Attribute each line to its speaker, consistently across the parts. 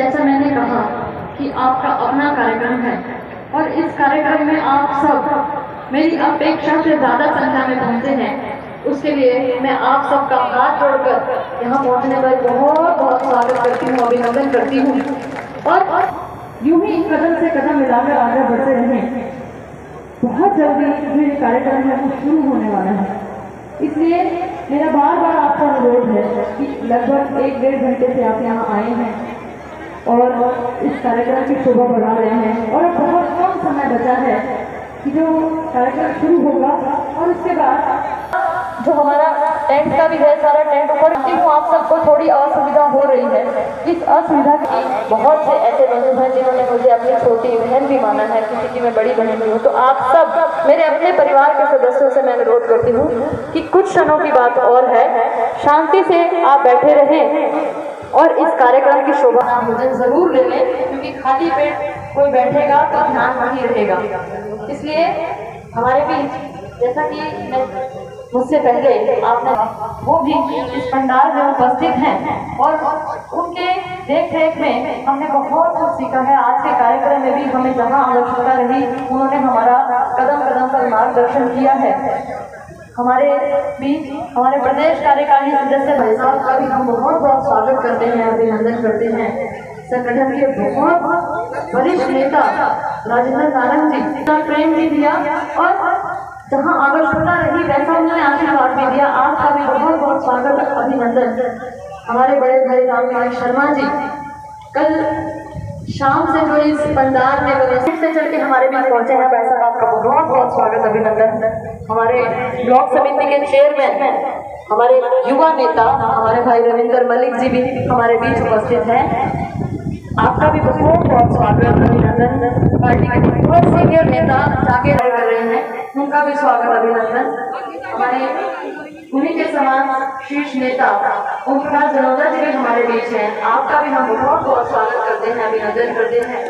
Speaker 1: जैसा मैंने कहा कि आपका अपना कार्यक्रम है और इस कार्यक्रम में आप सब मेरी अपेक्षा से ज़्यादा संख्या में पहुंचे हैं, उसके लिए मैं आप सबका हाथ जोड़कर यहाँ पहुंचने पर बहुत बहुत स्वागत करती हूँ, अभिनंदन करती हूँ और यूं ही कदम से कदम मिलाकर आगे बढ़ते रहें। बहुत जल्दी ये कार्यक्रम है वो शुरू होने वाला है, इसलिए मेरा बार बार आपका अनुरोध है कि लगभग 1-1.5 घंटे से आप यहाँ आए हैं और इस कार्यक्रम की शोभा बढ़ा रहे हैं और अब बहुत कम समय बचा है कि जो कार्यक्रम शुरू होगा और उसके बाद जो हमारा टेंट का भी है सारा टेंट ऊपर हूँ। आप सबको थोड़ी असुविधा हो रही है, इस असुविधा की बहुत से ऐसे बंधु हैं जिन्होंने मुझे अपनी छोटी बहन भी माना है, किसी की मैं बड़ी बहन भी हूँ। तो आप सब मेरे अपने परिवार के सदस्यों से मैं अनुरोध करती हूँ कि कुछ क्षणों की बात और है, शांति से आप बैठे रहें और इस कार्यक्रम की शोभा मुझे जरूर ले लें, क्योंकि खाली पेट कोई बैठेगा तो ध्यान वहीं रहेगा। इसलिए हमारे बीच जैसा कि मैं मुझसे पहले आपने वो भी इस पंडाल में उपस्थित हैं और उनके देख रेख में हमने बहुत कुछ सीखा है। आज के कार्यक्रम में भी हमें जहाँ आवश्यकता रही उन्होंने हमारा कदम कदम पर मार्गदर्शन किया है। हमारे बीच हमारे प्रदेश कार्यकारिणी सदस्य भाई साहब का भी हम बहुत बहुत स्वागत करते हैं, अभिनंदन करते हैं। संगठन के बहुत वरिष्ठ नेता राजेंद्र नारंग जी का प्रेम भी दिया और जहाँ आवश्यकता रही वैसा उन्होंने आशीर्वाद भी दिया। आपका भी बहुत बहुत स्वागत, अभिनंदन। हमारे बड़े भाई रामनाथ शर्मा जी कल शाम से जो इस पंडाल में व्यवस्थित से चल के हमारे बीच पहुंचे हैं, वैसा आपका बहुत बहुत स्वागत, अभिनंदन। हमारे ब्लॉक समिति के चेयरमैन, हमारे युवा नेता हमारे भाई रविंदर मलिक जी भी हमारे बीच उपस्थित हैं, आपका भी बहुत बहुत स्वागत, अभिनंदन। पार्टी के बहुत सीनियर नेता जाके कर रहे हैं, उनका भी स्वागत, अभिनंदन। हमारे उन्हीं के समान शीर्ष नेता ओमप्रकाश जनौदा जी भी हमारे बीच हैं, आपका भी हम बहुत बहुत स्वागत करते हैं, अभिनंदन करते हैं।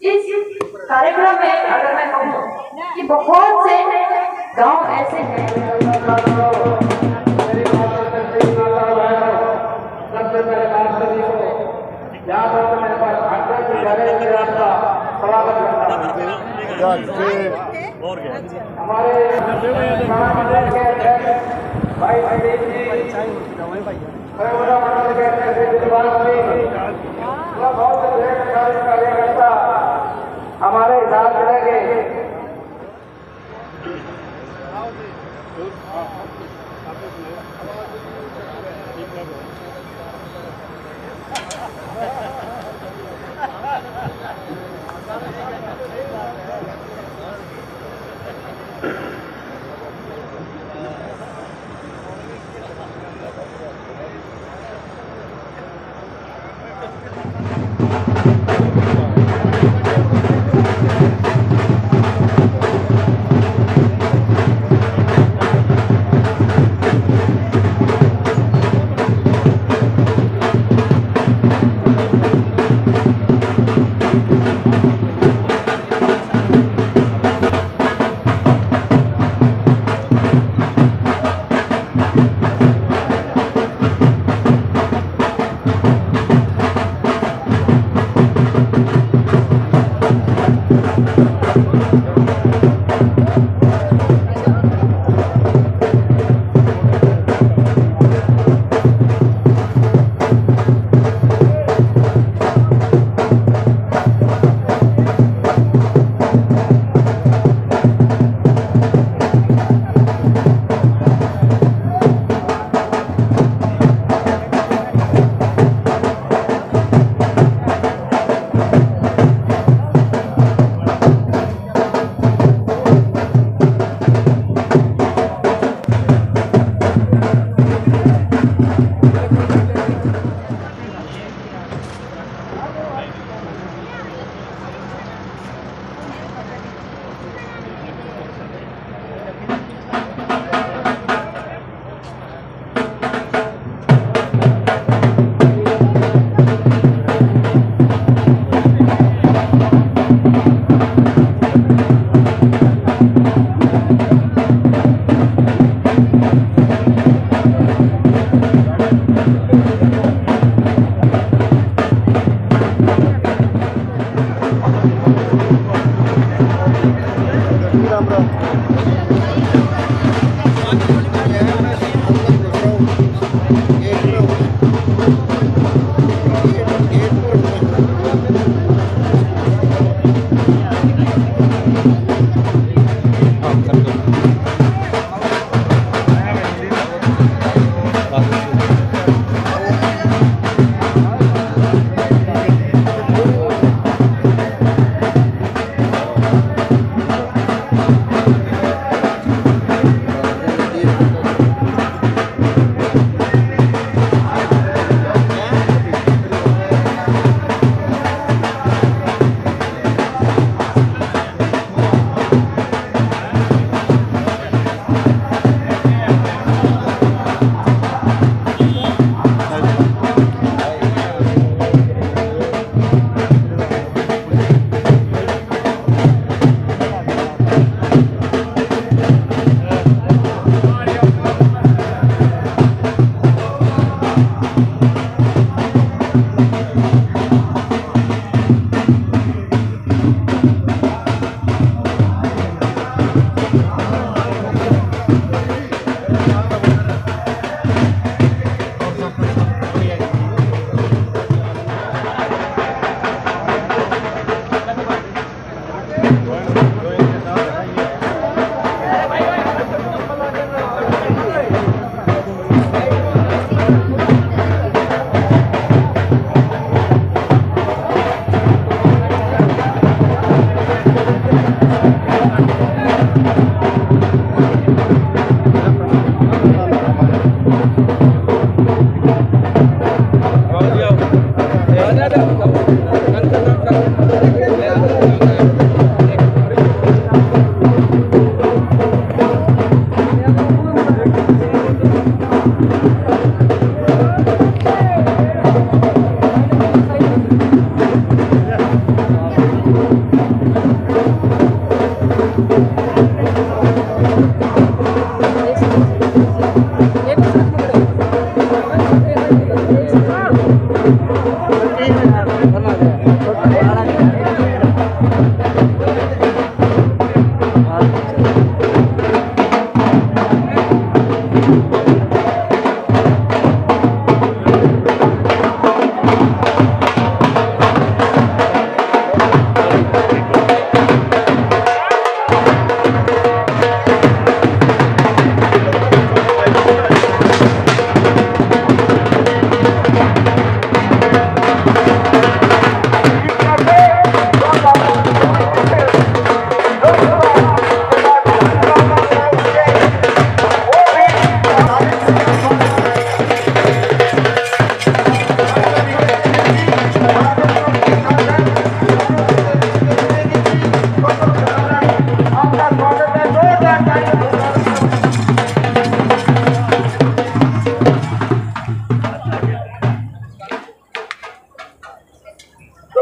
Speaker 1: इस कार्यक्रम में अगर मैं कहूँ कि बहुत से गांव ऐसे हैं
Speaker 2: हमारे साथ लगे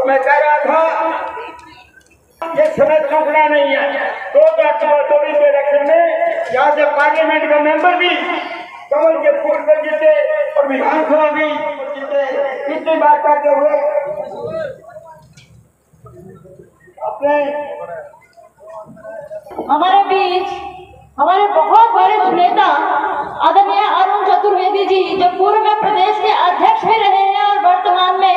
Speaker 2: मैं कह रहा था ये समय चूकना नहीं है। 2024 के इलेक्शन में यहाँ से पार्लियामेंट का मेंबर भी कमल के फूल पर जीते और विधानसभा भी जीते। इतनी बात करते हुए अपने
Speaker 1: हमारे बीच हमारे बहुत बड़े नेता आदरणीय अरुण चतुर्वेदी जी, जो पूर्व में प्रदेश के अध्यक्ष भी रहे हैं और वर्तमान में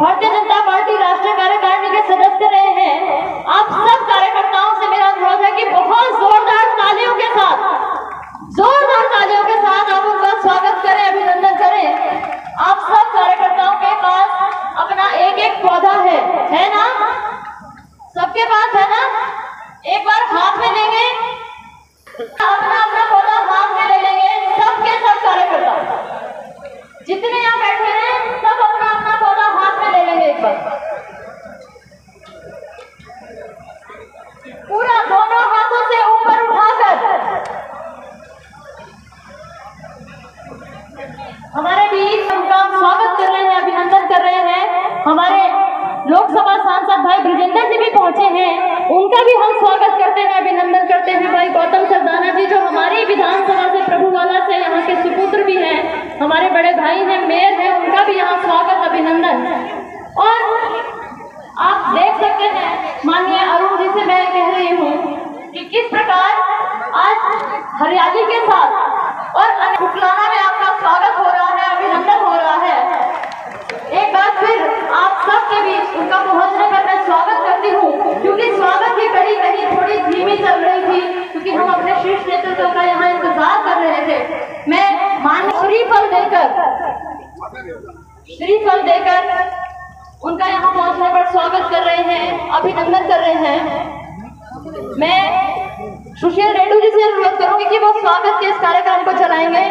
Speaker 1: भारतीय जनता पार्टी राष्ट्रीय कार्यकारिणी के सदस्य रहे हैं। आप सब कार्यकर्ताओं से मेरा अनुरोध है कि बहुत जोरदार तालियों के साथ आप उनका स्वागत करें, अभिनंदन करें। आप सब कार्यकर्ताओं के पास अपना एक एक पौधा है ना? सबके पास है ना? एक बार हाथ में लेंगे, अपना अपना पौधा हाथ में ले लेंगे। सबके सब कार्यकर्ता जितने यहाँ बैठे हैं सब अपना अपना पौधा हाथ में ले लेंगे। एक बार पूरा दोनों हाथों से ऊपर उठाकर हमारे बीच उनका स्वागत कर रहे हैं, अभिनंदन कर रहे हैं। हमारे लोकसभा सांसद भाई ब्रजेंद्र जी भी पहुंचे हैं, उनका भी हम स्वागत करते हैं, अभिनंदन करते हैं। भाई गौतम सरदाना जी जो हमारी विधानसभा से प्रभुवाला से यहाँ के सुपुत्र भी हैं, हमारे बड़े भाई हैं, मेयर हैं, उनका भी यहाँ स्वागत अभिनंदन। और आप देख सकते हैं माननीय हरियाली के साथ और उकलाना में आपका स्वागत हो रहा है, अभिनंदन हो रहा है। एक बार फिर आप सबके बीच उनका पहुंचने पर मैं स्वागत करती हूँ, क्योंकि स्वागत की कड़ी कहीं थोड़ी धीमी चल रही थी, क्योंकि हम अपने शीर्ष नेतृत्व का यहाँ इंतजार कर रहे थे। मैं मान्य श्रीफल देकर उनका यहाँ पहुंचने पर स्वागत कर रहे हैं, अभिनंदन कर रहे हैं। मैं सुशील रेड्डी जी से अनुरोध करूंगी कि वो स्वागत के इस कार्यक्रम को चलाएंगे।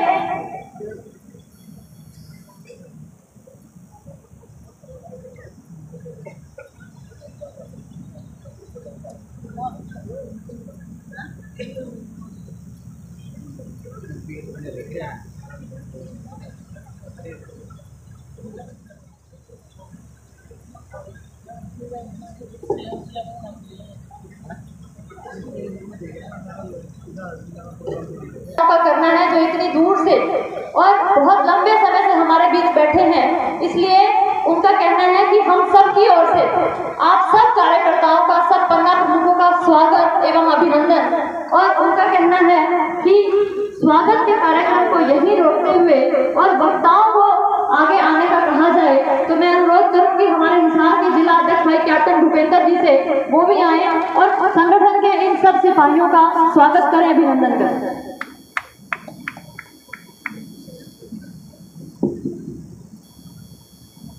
Speaker 1: करना है जो इतनी दूर से और बहुत लंबे समय से हमारे बीच बैठे हैं, इसलिए उनका कहना है कि हम सब की ओर से आप सब कार्यकर्ताओं का, सब पन्ना प्रमुखों का स्वागत एवं अभिनंदन। और उनका कहना है कि स्वागत के कार्यक्रम को यही रोकते हुए और वक्ताओं को आगे आने का कहा जाए, तो मैं अनुरोध करूंगी हमारे हिसार के जिला अध्यक्ष भाई कैप्टन भूपेंद्र जी से, वो भी आए और संगठन के इन सब सिपाहियों का स्वागत करें, अभिनंदन करें।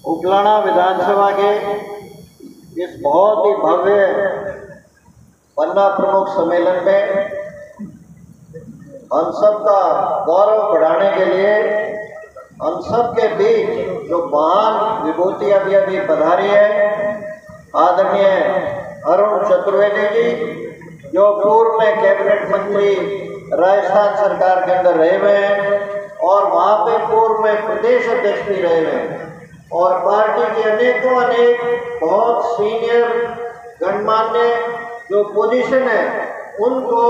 Speaker 3: उकलाना विधानसभा के इस बहुत ही भव्य पन्ना प्रमुख सम्मेलन में हम सब का गौरव बढ़ाने के लिए हम सब के बीच जो महान विभूति अभी पधारी है, आदरणीय अरुण चतुर्वेदी जी, जो पूर्व में कैबिनेट मंत्री राजस्थान सरकार के अंदर रहे हुए हैं और वहाँ पे पूर्व में प्रदेश अध्यक्ष भी रहे हुए हैं और पार्टी के अनेकों बहुत सीनियर गणमान्य जो पोजीशन है उनको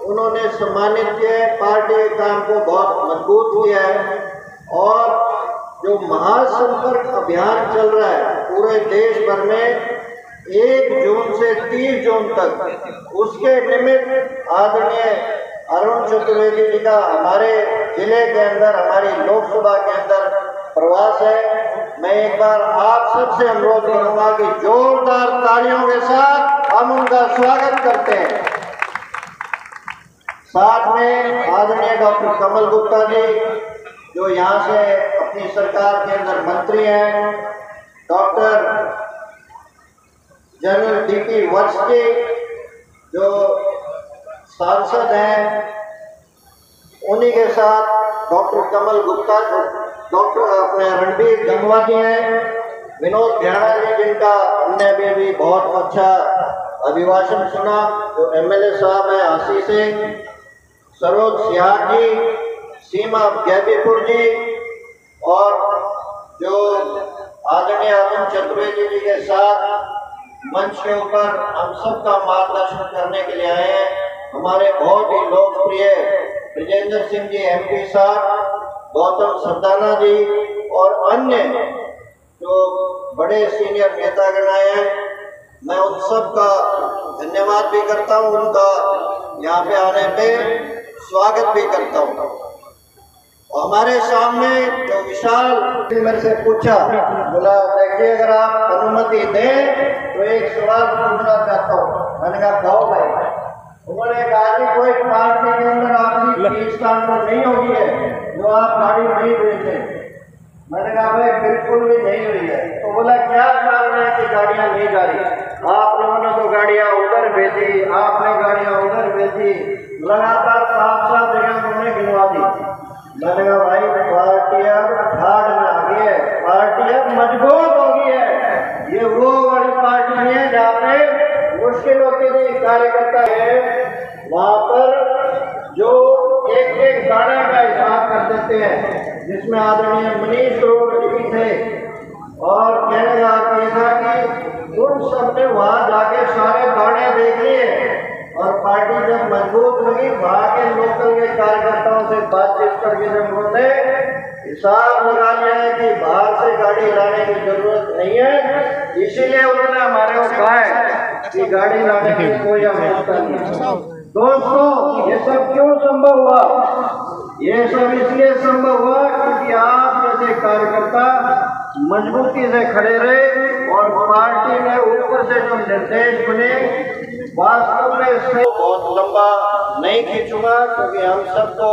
Speaker 3: उन्होंने सम्मानित किया, पार्टी के काम को बहुत मजबूत किया है। और जो महासंपर्क अभियान चल रहा है पूरे देश भर में 1 जून से 30 जून तक, उसके निमित्त आदरणीय अरुण चतुर्वेदी जी का हमारे जिले के अंदर, हमारी लोकसभा के अंदर प्रवास है। मैं एक बार आप सबसे अनुरोध करूंगा कि जोरदार तालियों के साथ हम उनका स्वागत करते हैं। साथ में आदरणीय डॉक्टर कमल गुप्ता जी, जो यहाँ से अपनी सरकार के अंदर मंत्री हैं, डॉक्टर जनरल डीपी वत्स जी जो सांसद हैं, उन्हीं के साथ डॉक्टर कमल गुप्ता, डॉक्टर अपने रणबीर गंगवा जी हैं, विनोद बिहार जी जिनका हमने अभी बहुत अच्छा अभिभाषण सुना, जो एमएलए साहब हैं हांसी से, सरोज सियाग जी, सीमा गैबीपुर जी और जो आदरणीय अरुण चतुर्वेदी जी के साथ मंच के ऊपर हम सबका मार्गदर्शन करने के लिए आए हैं हमारे बहुत ही लोकप्रिय ब्रिजेंद्र सिंह जी एमपी साहब, गौतम सरदाना जी और अन्य जो बड़े सीनियर नेतागण आए हैं। मैं उन सब का धन्यवाद भी करता हूँ, उनका यहाँ पे आने पे स्वागत भी करता हूँ। हमारे सामने जो विशाल, मेरे से पूछा, बोला देखिए अगर आप अनुमति दें तो एक सवाल पूछना चाहता हूँ। मैंने कहा कहो भाई। उन्होंने कहा कि कोई पार्टी के अंदर आपकी फीस ट्रांसफर नहीं होगी है जो आप गाड़ी नहीं भेजते। मैंने कहा भाई बिल्कुल भी नहीं हुई है। तो बोला क्या कारण है कि गाड़ियाँ नहीं जा रही? आप लोगों ने तो गाड़ियाँ उधर भेजी, आपने गाड़ियाँ उधर भेजी, लगातार 7 जगह उन्होंने गिनवा दी। मैंने कहा भाई पार्टी अब ठाड़ में आ गई है, पार्टी अब मजबूत हो गई है। ये वो बड़ी पार्टी नहीं है जहाँ पे मुश्किल होती थी कार्यकर्ता है, वहाँ पर जो एक गाड़ी का हिसाब कर देते हैं, जिसमें आदरणीय मनीष ग्रोवर जी थे और कहने का था कि उन सब ने वहाँ जाके सारे गाड़ियाँ देख लिए और पार्टी जब मजबूत हुई वहाँ के लोकल के कार्यकर्ताओं से बातचीत करके जब उन्होंने हिसाब लगा लिया है कि बाहर से गाड़ी लाने की जरूरत नहीं है, इसीलिए उन्होंने हमारे को कहा है कि गाड़ी लाने की कोई आवश्यकता नहीं है। दोस्तों, ये सब क्यों संभव हुआ? ये सब इसलिए संभव हुआ क्योंकि आप जैसे कार्यकर्ता मजबूती से खड़े रहे और पार्टी में ऊपर से जो निर्देश बने, वास्तव में इससे बहुत लंबा नहीं खींचूंगा क्योंकि हम सबको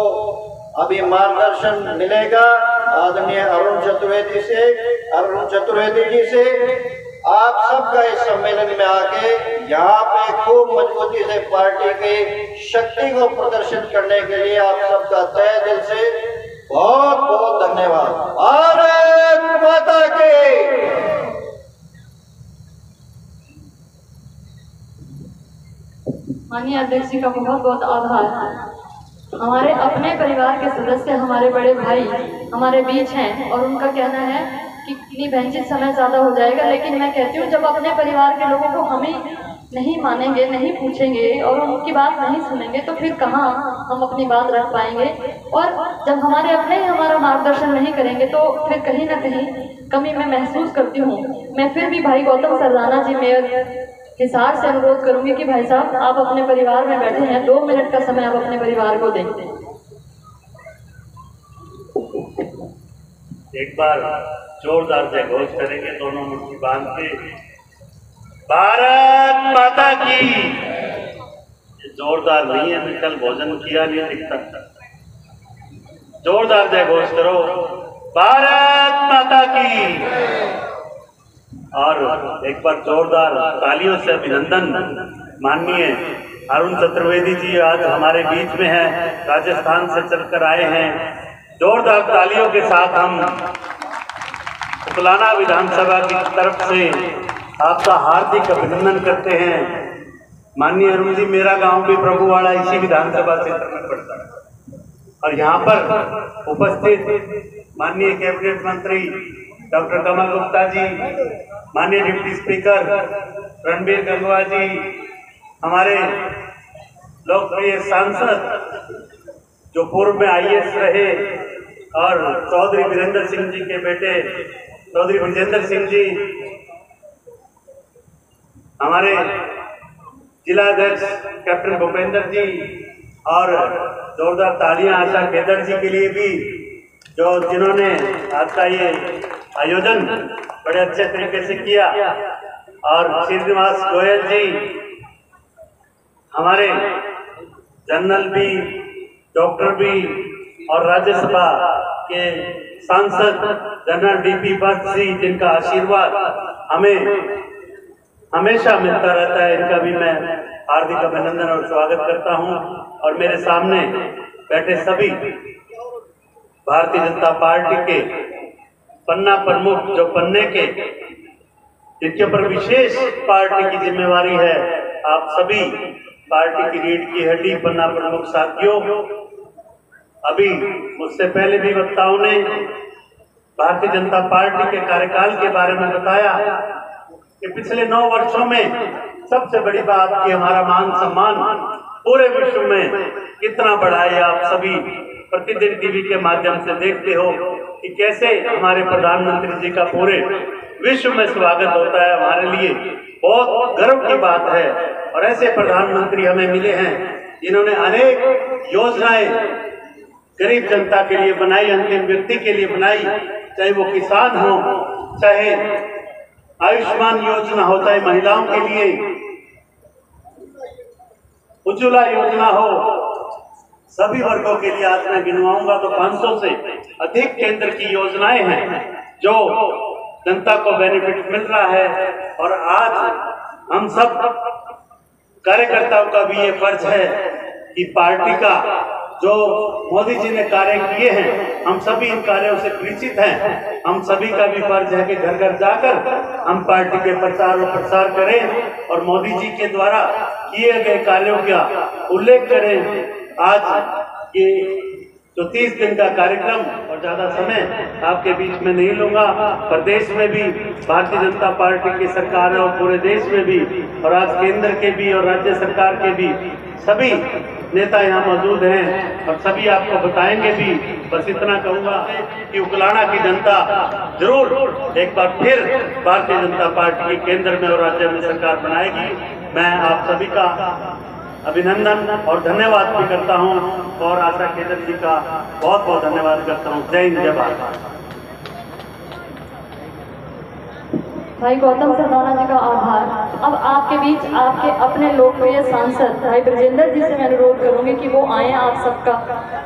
Speaker 3: अभी मार्गदर्शन मिलेगा आदरणीय अरुण चतुर्वेदी जी से। आप सबका इस सम्मेलन में आके यहाँ पे खूब मजबूती से पार्टी की शक्ति को प्रदर्शित करने के लिए आप सबका तहे दिल से बहुत बहुत धन्यवाद। भारत माता की।
Speaker 1: माननीय अध्यक्ष जी का बहुत बहुत आभार। हमारे अपने परिवार के सदस्य, हमारे बड़े भाई हमारे बीच हैं और उनका कहना है कि इतनी बहनचीत समय ज़्यादा हो जाएगा, लेकिन मैं कहती हूँ जब अपने परिवार के लोगों को हम ही नहीं मानेंगे, नहीं पूछेंगे और उनकी बात नहीं सुनेंगे तो फिर कहाँ हम अपनी बात रख पाएंगे। और जब हमारे अपने ही हमारा मार्गदर्शन नहीं करेंगे तो फिर कहीं ना कहीं कमी मैं महसूस करती हूँ। मैं फिर भी भाई गौतम सरदाना जी मेयर हिसार से अनुरोध करूंगी कि भाई साहब आप अपने परिवार में बैठे हैं, 2 मिनट का समय आप अपने परिवार को दें।
Speaker 4: एक बार जोरदार से घोष करेंगे दोनों मुट्ठी बांध के, भारत माता की। ये जोरदार नहीं है, मैं कल भोजन किया नहीं दिखता। जोरदार से घोष करो, भारत माता की। और एक बार जोरदार तालियों से अभिनंदन। माननीय अरुण चतुर्वेदी जी आज हमारे बीच में हैं, राजस्थान से चलकर आए हैं। जोरदार तालियों के साथ हम उकलाना विधानसभा की तरफ से आपका हार्दिक अभिनंदन करते हैं। माननीय अरुण जी, मेरा गांव भी प्रभुवाड़ा इसी विधानसभा क्षेत्र में पड़ता है और यहाँ पर उपस्थित माननीय कैबिनेट मंत्री डॉक्टर कमल गुप्ता जी, माननीय डिप्टी स्पीकर रणबीर गंगवा जी, हमारे लोकप्रिय सांसद जो पूर्व में IAS रहे और चौधरी वीरेंद्र सिंह जी के बेटे चौधरी विजेंद्र सिंह जी, हमारे जिलाध्यक्ष कैप्टन भूपेंद्र जी और जोरदार तालियां आशा केदर जी के लिए भी जिन्होंने आज का ये आयोजन बड़े अच्छे तरीके से किया, और श्रीनिवास गोयल जी, हमारे जनरल भी, डॉक्टर भी और राज्यसभा के सांसद जनरल DP भट्ट जी, जिनका आशीर्वाद हमें हमेशा मिलता रहता है, इनका भी मैं हार्दिक अभिनंदन और स्वागत करता हूं। और मेरे सामने बैठे सभी भारतीय जनता पार्टी के पन्ना प्रमुख, जो पन्ने के जिनके ऊपर विशेष पार्टी की जिम्मेवारी है, आप सभी पार्टी की रीढ़ की हड्डी पन्ना प्रमुख साथियों, अभी मुझसे पहले भी वक्ताओं ने भारतीय जनता पार्टी के कार्यकाल के बारे में बताया कि पिछले 9 वर्षों में सबसे बड़ी बात कि हमारा मान सम्मान पूरे विश्व में कितना बढ़ा है। आप सभी प्रतिदिन टीवी के माध्यम से देखते हो कि कैसे हमारे प्रधानमंत्री जी का पूरे विश्व में स्वागत होता है। हमारे लिए बहुत गर्व की बात है और ऐसे प्रधानमंत्री हमें मिले हैं जिन्होंने अनेक योजनाएं गरीब जनता के लिए बनाई, अंतिम व्यक्ति के लिए बनाई, चाहे वो किसान हो, चाहे आयुष्मान योजना हो, चाहे महिलाओं के लिए उज्ज्वला योजना हो, सभी वर्गों के लिए आज मैं गिनवाऊंगा तो 500 से अधिक केंद्र की योजनाएं हैं जो जनता को बेनिफिट मिल रहा है। और आज हम सब कार्यकर्ताओं का भी ये फर्ज है कि पार्टी का जो मोदी जी ने कार्य किए हैं, हम सभी इन कार्यों से परिचित हैं। हम सभी का भी फर्ज है कि घर घर जाकर हम पार्टी के प्रचार और प्रसार करें और मोदी जी के द्वारा किए गए कार्यों का उल्लेख करें। आज ये जो 30 दिन का कार्यक्रम, और ज्यादा समय आपके बीच में नहीं लूंगा, प्रदेश में भी भारतीय जनता पार्टी की सरकार है और पूरे देश में भी, और आज केंद्र के भी और राज्य सरकार के भी सभी नेता यहाँ मौजूद हैं और सभी आपको बताएंगे भी। बस इतना कहूंगा कि उकलाना की जनता जरूर एक बार फिर भारतीय जनता पार्टी की केंद्र में और राज्य में सरकार बनाएगी। मैं आप सभी का अभिनंदन और धन्यवाद भी करता हूं और आशा केदर जी का बहुत बहुत धन्यवाद करता हूं। जय हिंद, जय भारत।
Speaker 1: भाई गौतम सरदाना जी का आभार। अब आपके बीच आपके अपने लोकप्रिय सांसद भाई ब्रजेंद्र जी से मैं अनुरोध करूंगी कि वो आए, आप सबका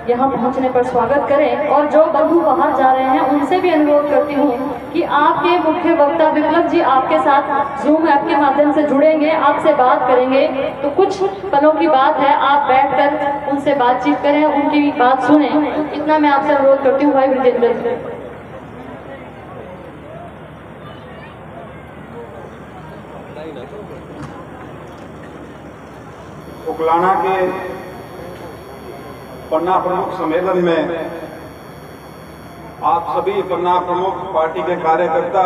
Speaker 1: यहाँ पहुँचने पर स्वागत करें। और जो बंधु बाहर जा रहे हैं उनसे भी अनुरोध करती हूँ कि आपके मुख्य वक्ता विप्लव जी आपके साथ जूम ऐप के माध्यम से जुड़ेंगे, आपसे बात करेंगे। तो कुछ पलों की बात है, आप बैठकर उनसे बातचीत करें, उनकी बात सुने। इतना मैं आपसे अनुरोध करती हूँ भाई ब्रजेंद्र जी।
Speaker 5: उकलाना के पन्ना प्रमुख सम्मेलन में आप सभी पन्ना प्रमुख पार्टी के कार्यकर्ता,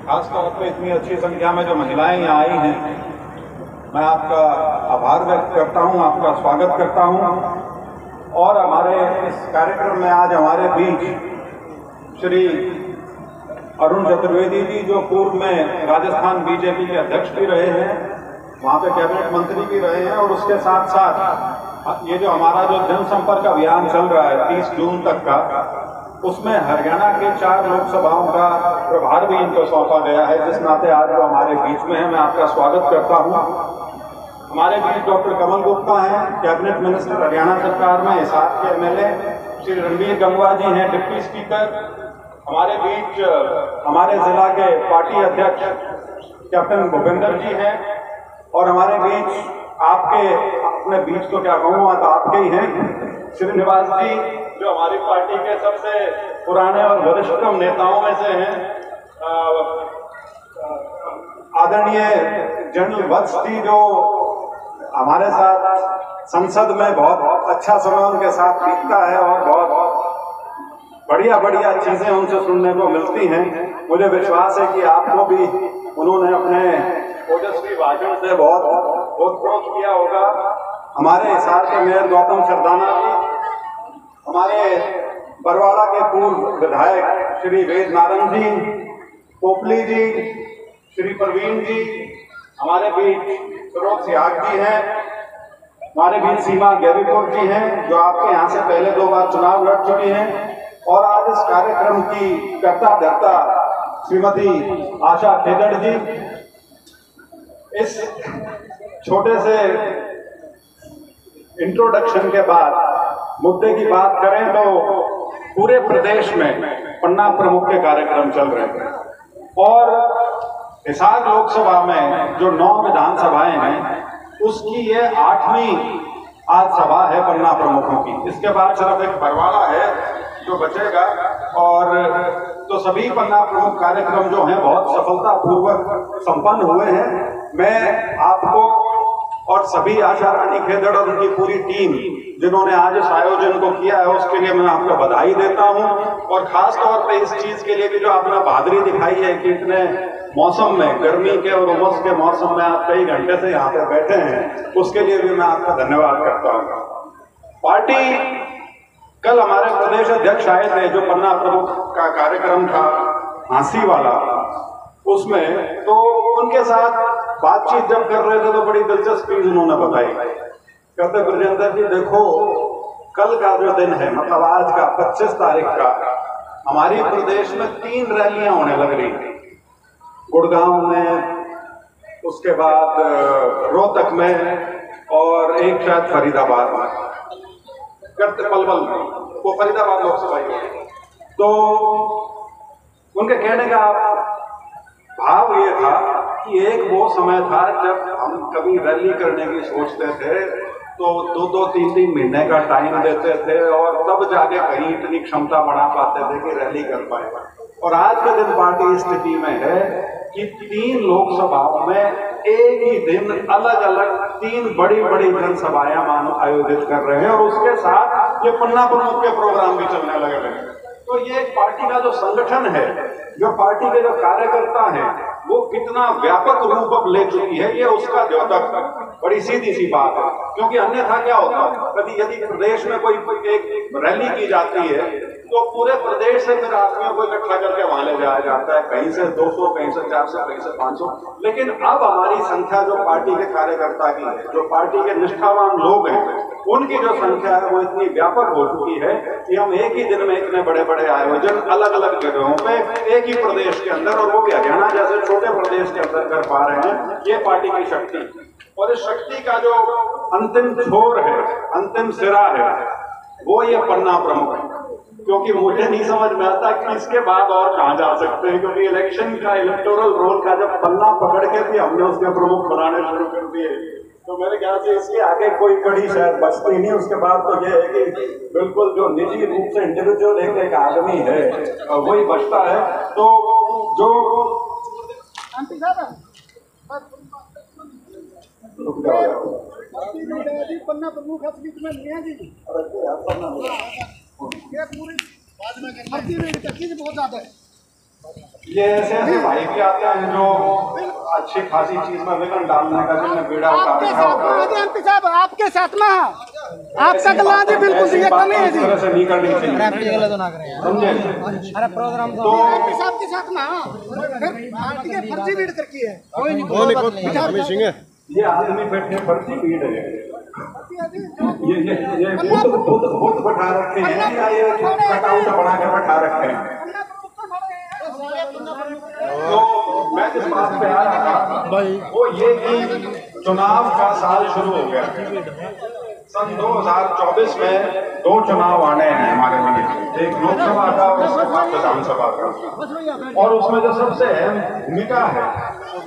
Speaker 5: खासतौर पर इतनी अच्छी संख्या में जो महिलाएं यहाँ आई हैं, मैं आपका आभार व्यक्त करता हूँ, आपका स्वागत करता हूँ। और हमारे इस कार्यक्रम में आज हमारे बीच श्री अरुण चतुर्वेदी जी, जो पूर्व में राजस्थान बीजेपी के अध्यक्ष भी रहे हैं, वहाँ पे कैबिनेट मंत्री भी रहे हैं, और उसके साथ साथ ये जो हमारा जो जनसंपर्क अभियान चल रहा है 30 जून तक का, उसमें हरियाणा के 4 लोकसभाओं का प्रभार भी इनको सौंपा गया है, जिस नाते आज वो हमारे बीच में है। मैं आपका स्वागत करता हूँ। हमारे बीच डॉक्टर कमल गुप्ता हैं, कैबिनेट मिनिस्टर हरियाणा सरकार में, हिसार के एमएलए। श्री रणबीर गंगवा जी हैं, डिप्टी स्पीकर। हमारे बीच हमारे जिला के पार्टी अध्यक्ष कैप्टन भूपेंद्र जी हैं, और हमारे बीच आपके, अपने बीच तो क्या कहूँ, तो आपके ही हैं, श्रीनिवास जी, जो हमारी पार्टी के सबसे पुराने और वरिष्ठतम नेताओं में से हैं। आदरणीय जनरल वत्स जी, जो हमारे साथ संसद में बहुत अच्छा समय उनके साथ बीतता है और बहुत बढ़िया बढ़िया चीजें उनसे सुनने को मिलती हैं। मुझे विश्वास है कि आपको भी उन्होंने अपने ओजस्वी भाषण से बहुत प्रोत किया होगा। हमारे हिसार के मेयर गौतम सरदाना जी, हमारे बरवाला के पूर्व विधायक श्री वेद नारंग जी, पोपली जी, श्री प्रवीण जी, हमारे बीच सरोज सिहाग जी हैं, हमारे बीच सीमा गैरीपुर जी हैं, जो आपके यहाँ से पहले 2 बार चुनाव लड़ चुकी हैं। और आज इस कार्यक्रम की कर्ता धर्ता श्रीमती आशा खेदड़ जी। इस छोटे से इंट्रोडक्शन के बाद मुद्दे की बात करें तो पूरे प्रदेश में पन्ना प्रमुख के कार्यक्रम चल रहे हैं, और हिसार लोकसभा में जो 9 विधानसभाएं हैं, उसकी ये 8वीं आज सभा है पन्ना प्रमुखों की। इसके बाद सिर्फ एक बरवाला है जो बचेगा, और तो सभी पन्ना प्रमुख कार्यक्रम जो हैं बहुत सफलतापूर्वक संपन्न हुए हैं। मैं आपको और सभी आशा रानी खेदड़ और उनकी पूरी टीम जिन्होंने आज इस आयोजन को किया है, उसके लिए मैं आपको बधाई देता हूं। और खास तौर पे इस चीज के लिए भी जो आपने बहादुरी दिखाई है कि इतने मौसम में, गर्मी के और उमस के मौसम में आप कई घंटे से यहाँ पे बैठे हैं, उसके लिए भी मैं आपका धन्यवाद करता हूँ। पार्टी कल हमारे प्रदेश अध्यक्ष आए थे, जो पन्ना प्रमुख का कार्यक्रम था झांसी वाला, उसमें तो उनके साथ बातचीत जब कर रहे थे तो बड़ी दिलचस्प चीज उन्होंने बताई। कहते ब्रजेंद्र जी, देखो कल का जो दिन है, मतलब आज का 25 तारीख का, हमारी प्रदेश में 3 रैलियां होने लग रही थी, गुड़गांव में, उसके बाद रोहतक में, और एक शायद फरीदाबाद में, पलवल में, वो फरीदाबाद लोकसभा ही। तो उनके कहने का भाव ये था कि एक वो समय था जब हम कभी रैली करने की सोचते थे तो 2-2, 3-3 महीने का टाइम देते थे, और तब जाके कहीं इतनी क्षमता बढ़ा पाते थे कि रैली कर पाए। और आज के दिन पार्टी इस स्थिति में है कि 3 लोकसभाओं में एक ही दिन अलग अलग 3 बड़ी बड़ी जनसभाएं आयोजित कर रहे हैं, और उसके साथ ये पन्ना प्रमुख के प्रोग्राम भी चलने लगे हैं। तो ये पार्टी का जो संगठन है, जो पार्टी के जो कार्यकर्ता हैं, वो कितना व्यापक रूप अब ले चुकी है, ये उसका द्योतक बड़ी सीधी सी बात है। क्योंकि अन्यथा क्या होता है, कभी यदि प्रदेश में कोई एक रैली की जाती है तो पूरे प्रदेश से फिर आदमियों को इकट्ठा करके वहां ले जाया जाता है, कहीं से 200, कहीं से 400, कहीं से 500। लेकिन अब हमारी संख्या जो पार्टी के कार्यकर्ता की है, जो पार्टी के निष्ठावान लोग हैं, उनकी जो संख्या है वो इतनी व्यापक हो चुकी है कि हम एक ही दिन में इतने बड़े बड़े आयोजन अलग अलग जगहों पे एक ही प्रदेश के अंदर, और वो भी हरियाणा जैसे छोटे प्रदेश के अंदर कर पा रहे हैं। ये पार्टी की शक्ति, और इस शक्ति का जो अंतिम छोर है, अंतिम सिरा है, वो ये पन्ना प्रमुख है। क्योंकि मुझे नहीं समझ में आता कि इसके बाद और कहां जा सकते हैं, क्योंकि इलेक्शन का इलेक्टोरल रोल का जब पन्ना पकड़ के भी हमने उसके प्रमुख बनाने शुरू कर दिए, तो मेरे ख्याल से इसके आगे कोई कड़ी शायद बचती नहीं। उसके बाद तो ये है कि बिल्कुल जो निजी रूप से इंडिविजुअल एक आदमी है वही बचता है। तो जो
Speaker 6: पन्ना प्रमुख बहुत ज्यादा है।
Speaker 5: ये ऐसे ऐसे भाई भी आते हैं जो अच्छी खासी चीज में विघन डालने का, जिन्हें बेड़ा
Speaker 6: आपके साथ आपके साथ में आपका गला जी बिल्कुल ये कमी है जी,
Speaker 5: तरह से नहीं करनी चाहिए, समझे?
Speaker 6: अरे प्रोग्राम तो आपके साथ में फिर पार्टी के फर्जी बीट करके है, कोई नहीं
Speaker 5: ये आदमी बैठे फर्जी भीड़ है, ये बहुत बैठा रखे हैं, या ये कटआउट बना कर बैठा रखे हैं। तो मैं जिस बात पे आ रहा था वो ये कि चुनाव का साल शुरू हो गया। सन 2024 में 2 चुनाव आने हैं हमारे लिए, एक लोकसभा का और उसके बाद विधानसभा का, और उसमें जो सबसे अहम भूमिका है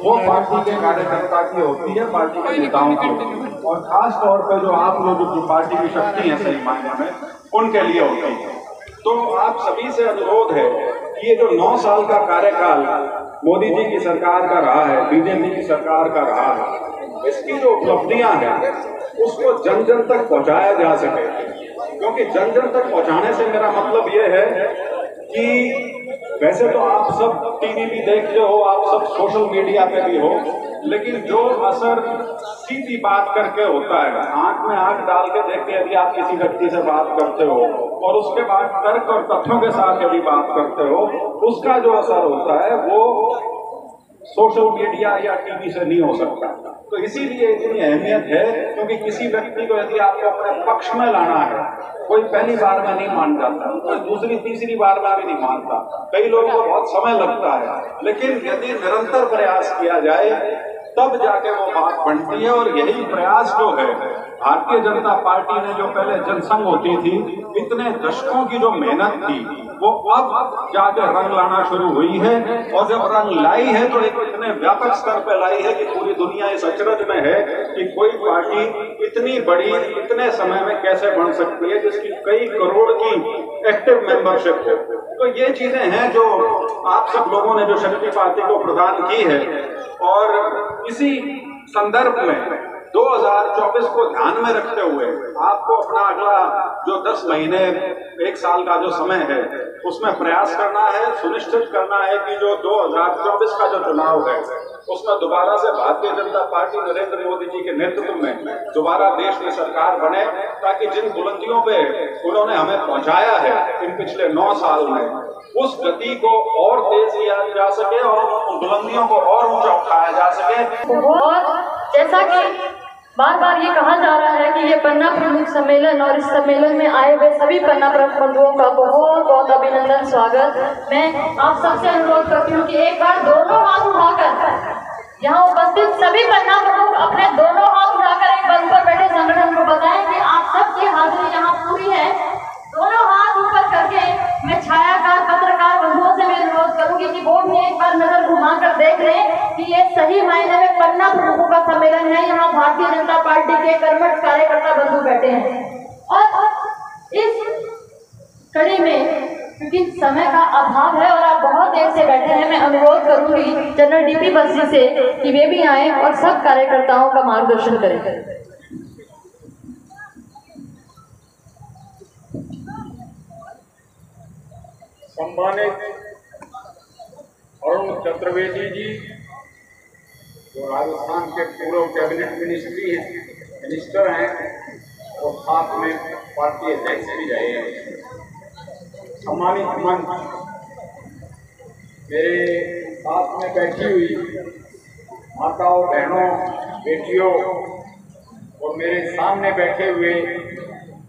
Speaker 5: वो पार्टी के कार्यकर्ता की होती है, पार्टी के नेताओं की होती है, और खास तौर पर जो आप लोग जो पार्टी की शक्ति है सही मायने में उनके लिए होती है। तो आप सभी से अनुरोध है कि ये जो 9 साल का कार्यकाल मोदी जी की सरकार का रहा है, बीजेपी की सरकार का रहा है, इसकी जो उपलब्धियां हैं उसको जन जन तक पहुंचाया जा सके। क्योंकि जन जन तक पहुंचाने से मेरा मतलब ये है कि वैसे तो आप सब टीवी भी देखते हो, आप सब सोशल मीडिया पे भी हो, लेकिन जो असर सीधी बात करके होता है, आंख में आंख डाल के देख के यदि आप किसी व्यक्ति से बात करते हो और उसके बाद तर्क और तथ्यों के साथ यदि बात करते हो, उसका जो असर होता है वो सोशल मीडिया या टीवी से नहीं हो सकता। तो इसीलिए इतनी अहमियत है, क्योंकि किसी व्यक्ति को यदि आपको अपने पक्ष में लाना है, कोई पहली बार में नहीं मान जाता, कोई दूसरी तीसरी बार में भी नहीं मानता, कई लोगों को बहुत समय लगता है, लेकिन यदि निरंतर प्रयास किया जाए तब जाके वो बात बनती है। और यही प्रयास जो है भारतीय जनता पार्टी ने, जो पहले जनसंघ होती थी, इतने दशकों की जो मेहनत थी वो अब जाके रंग लाना शुरू हुई है, और जब रंग लाई है तो एक इतने व्यापक स्तर पर लाई है कि पूरी दुनिया इस अचरज में है कि कोई पार्टी इतनी बड़ी इतने समय में कैसे बन सकती है, जिसकी कई करोड़ की एक्टिव मेंबरशिप है। तो ये चीजें हैं जो आप सब लोगों ने जो शक्ति पार्टी को प्रदान की है, और इसी संदर्भ में 2024 को ध्यान में रखते हुए आपको अपना अगला जो 10 महीने 1 साल का जो समय है उसमें प्रयास करना है, सुनिश्चित करना है कि जो 2024 का जो चुनाव है उसमें दोबारा से भारतीय जनता पार्टी नरेंद्र मोदी जी के नेतृत्व में दोबारा देश में सरकार बने, ताकि जिन बुलंदियों पे उन्होंने हमें पहुंचाया है इन पिछले 9 साल में, उस गति को और तेज किया जा सके और उन बुलंदियों को और ऊंचा उठाया जा सके।
Speaker 1: और जैसा कि बार बार ये कहा जा रहा है कि ये पन्ना प्रमुख सम्मेलन, और इस सम्मेलन में आए हुए सभी पन्ना प्रमुख बंधुओं का बहुत बहुत अभिनंदन, स्वागत। मैं आप सबसे अनुरोध करती हूँ कि एक बार दोनों हाथ उठाकर यहाँ उपस्थित सभी पन्ना प्रमुख अपने दोनों हाथ उठाकर एक मंच पर बैठे संगठन को बताएं कि आप सबकी हाजिरी यहाँ पूरी है। दोनों हाथ ऊपर करके मैं छायाकार पत्रकार बंधुओं से भी अनुरोध करूंगी कि बोर्ड में एक बार नजर घुमाकर देख लें कि ये सही मायने में पन्ना प्रमुखों का सम्मेलन है। यहाँ भारतीय जनता पार्टी के कर्मठ कार्यकर्ता बंधु बैठे हैं। और इस कड़ी में क्योंकि समय का अभाव है और आप बहुत देर से बैठे हैं, मैं अनुरोध करूंगी जनरल डीपी बस्सी से कि वे भी आए और सब कार्यकर्ताओं का मार्गदर्शन करें।
Speaker 5: सम्मानित अरुण चतुर्वेदी जी, जो राजस्थान के पूर्व कैबिनेट मिनिस्टर हैं और साथ में पार्टी अध्यक्ष भी रहे हैं,
Speaker 2: सम्मानित मंच, मेरे साथ में बैठी हुई माताओं, बहनों, बेटियों और मेरे सामने बैठे हुए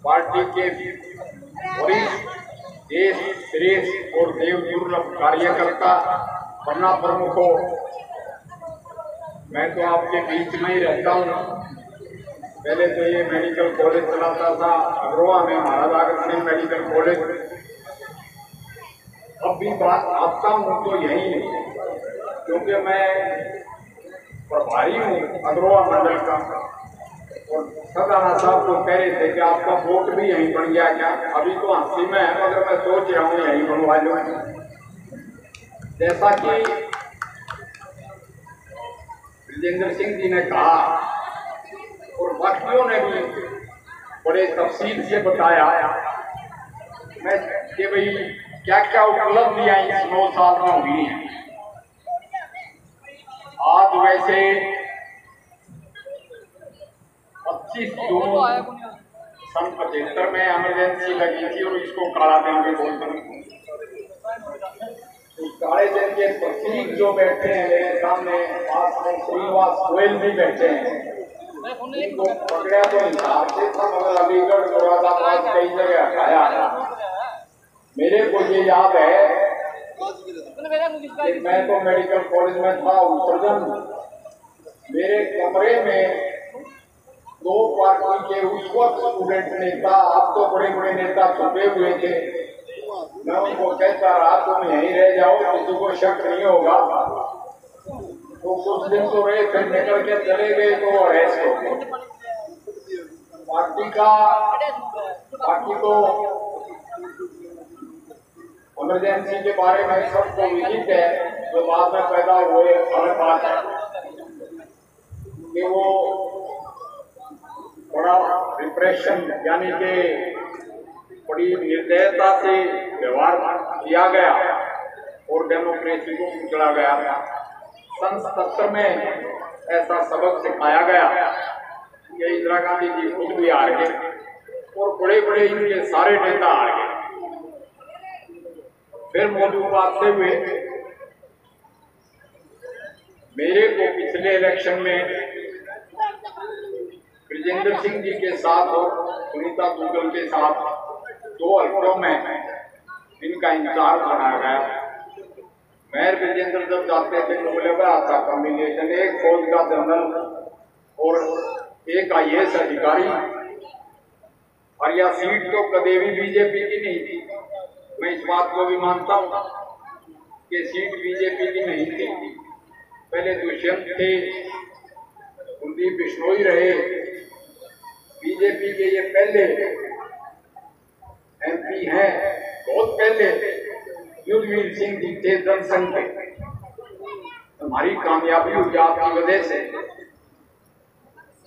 Speaker 2: पार्टी के वरिष्ठ देश, श्रेष्ठ और देव दुर्लभ कार्यकर्ता, पन्ना प्रमुखों, मैं तो आपके बीच में ही रहता हूँ। पहले तो ये मेडिकल कॉलेज चलाता था अग्रोहा में, महाराजा अग्रसेन मेडिकल कॉलेज। अब भी बात आता हूँ तो यही, क्योंकि मैं प्रभारी हूँ अग्रोहा मंडल का। और सदाना साहब को कह रहे थे कि आपका वोट भी यहीं बन गया क्या? अभी तो हंसी में है, मगर मैं सोच रहा हूँ यहीं बनवा लूँ। जैसा कि ब्रिजेंद्र सिंह जी ने कहा और बाकियों ने भी बड़े तफसील से बताया मैं कि भाई क्या क्या उपलब्धियां इस 9 साल में हुई हैं। आज वैसे 25 जून सन 75 में इमरजेंसी लगी थी और इसको काला दिन भी बोलते हैं। उस काले दिन के प्रतीक जो बैठे हैं मेरे सामने, पास में श्रीनिवास गोयल भी बैठे हैं। इनको पकड़ा तो हिसाब से था, मगर अलीगढ़, मुरादाबाद कई जगह हटाया। मेरे को ये याद है कि मैं तो मेडिकल कॉलेज में था उत्सर्जन, मेरे कमरे में 2 पार्टी के उस वक्त स्टूडेंट नेता, अब तो बड़े बड़े नेता छुपे हुए थे। मैं उनको कहता रहा तुम यहीं रह जाओ, किसी को शक नहीं होगा। तो कुछ दिन तो रहे, फिर निकल के चले गए तो अरेस्ट हो गए। बाकी तो इमरजेंसी के बारे में सबको विदित है, जो बाद में पैदा हुए अलग बात है कि वो बड़ा रिप्रेशन यानी कि बड़ी निर्दयता से व्यवहार किया गया और डेमोक्रेसी को कुचला गया। सन 70 में ऐसा सबक सिखाया गया कि इंदिरा गांधी जी खुद भी हार गए और बड़े बड़े इनके सारे नेता हार गए। फिर मोदी को आते हुए मेरे को पिछले इलेक्शन में ब्रिजेंद्र सिंह जी के साथ और सुनीता दुग्गल के साथ 2 हल्कों में इनका इंचार्ज बनाया गया। मैं ब्रिजेंद्र जब जाते थे तो बोले अच्छा कॉम्बिनेशन, एक फौज का जनरल और एक IAS अधिकारी, और यह सीट तो कभी भी बीजेपी की नहीं थी। मैं इस बात को भी मानता हूँ कि सीट बीजेपी की नहीं थी। पहले दुष्यंत थे, कुलदीप बिश्नोई रहे, बीजेपी के ये पहले MP हैं, बहुत पहले युद्धवीर सिंह जी थे जनसंघ के। हमारी कामयाबी हुई आपकी वजह से।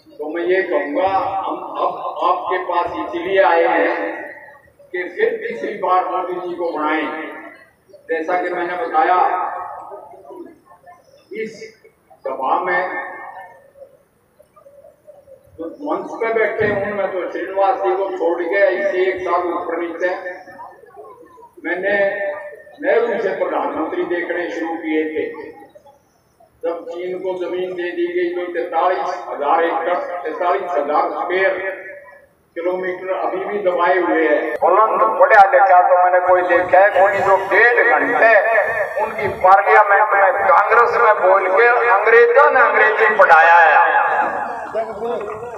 Speaker 2: तो मैं ये कहूँगा हम अब आपके पास इसलिए आए हैं कि फिर तीसरी बार मोदी जी को बनाएं। जैसा कि मैंने बताया, इस सभा में जो मंच पे बैठे उनमें तो श्रीनिवास जी को छोड़ के इसे 1 साल ऊपर नीचे मैंने नेहरू से प्रधानमंत्री देखने शुरू किए थे। जब चीन को जमीन दे दी गई तो 43,000 एकड़, 43,000 स्क्वायर किलोमीटर अभी भी दबाए हुए हैं। बुलंद पढ़ा लिखा तो मैंने कोई देखा है कोई जो 1.5 घंटे उनकी पार्लियामेंट में कांग्रेस में बोल के अंग्रेजों ने अंग्रेजी पढ़ाया है।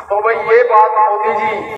Speaker 2: तो भाई ये बात मोदी जी